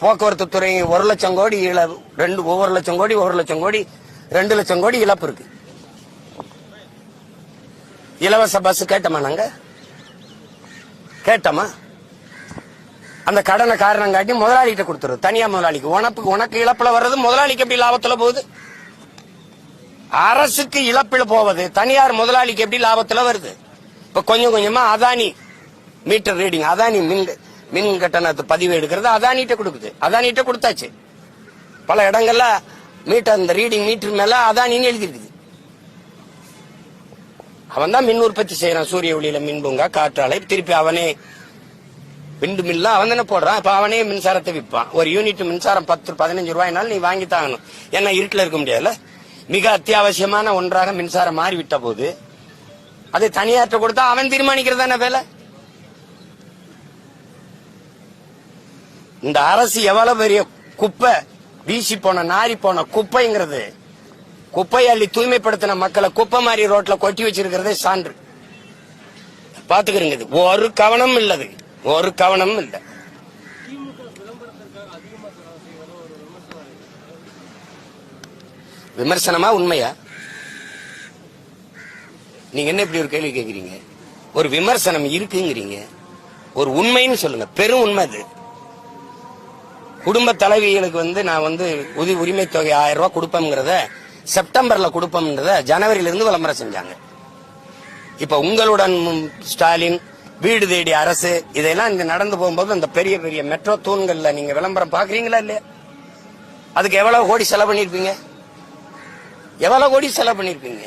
போக்குவரத்து துறை 1 லட்சம் கோடி ஒவ்வொரு லட்சம் கோடி 2 லட்சம் கோடி இழப்பு இருக்கு. இலவச பஸ் கேட்டோமா? நாங்க கேட்டோமா? அந்த கடனை காரணம் காட்டி முதலாளிகிட்ட கொடுத்துருது, தனியா முதலாளிக்கு. உனக்கு இழப்புல வர்றது முதலாளிக்கு எப்படி லாபத்துல போகுது? அரசுக்கு இழப்பில் போவது தனியார் முதலாளிக்கு எப்படி லாபத்துல வருது? இப்ப கொஞ்சம் கொஞ்சமா அதானி மீட்டர் ரீடிங், அதானி மின் கட்டணத்தை பதிவு எடுக்கிறது அதானிட்ட கொடுக்குது. அதானிட்ட கொடுத்தாச்சு. பல இடங்கள்ல மீட்டர், இந்த ரீடிங் மீட்டர் மேல அதானின்னு எழுதி இருக்குது. அவன் தான் மின் உற்பத்தி செய்யறான். சூரிய ஒளியில மின் பூங்கா, காற்றாலை, திருப்பி அவனே விண்டு மில்ல அவன் தானே போடுறான். இப்ப அவனே மின்சாரத்தை விற்பான். ஒரு யூனிட் மின்சாரம் 10-15 ரூபாய்னாலும் நீ வாங்கி தாங்கணும். ஏன்னா இருட்டில் இருக்க முடியாதுல்ல. மிக அத்தியாவசியமான ஒன்றாக மின்சாரம் மாறிவிட்ட போது அதை தனியாற்ற கொடுத்தா அவன் தீர்மானிக்கிறதான வேலை. இந்த அரசு எவ்வளவு பெரிய குப்பை, வீசி போன நாரி போன குப்பைங்கிறது, குப்பை அள்ளி தூய்மைப்படுத்தின மக்களை குப்பை மாதிரி ரோட்ல கொட்டி வச்சிருக்கிறதே சான்று. பாத்துக்கிறீங்க. ஒரு கவனம் இல்லது, ஒரு கவனம் இல்லை. விமர்சனமா உண்மையா? நீங்க என்ன இப்படி ஒரு கேள்வி கேட்கிறீங்க? ஒரு விமர்சனம் இருக்குங்கிறீங்க, ஒரு உண்மைன்னு சொல்லுங்க. பெரும் உண்மை அது. குடும்ப தலைவிகளுக்கு நான் உரிமை தொகை 1000 ரூபாய் கொடுப்போம்ங்கிறத செப்டம்பர்ல கொடுப்போம்ன்றத ஜனவரியில இருந்து விளம்பரம் செஞ்சாங்க. இப்ப உங்களுடன் ஸ்டாலின், வீடு தேடி அரசு, இதெல்லாம் இந்த நடந்து போகும்போது அந்த பெரிய பெரிய மெட்ரோ தூண்கள்ல நீங்க விளம்பரம் பாக்குறீங்களா இல்லையா? அதுக்கு எவ்வளவு கோடி செலவு பண்ணிருப்பீங்க? எவ்வளவு கோடி செலவு பண்ணிருப்பீங்க?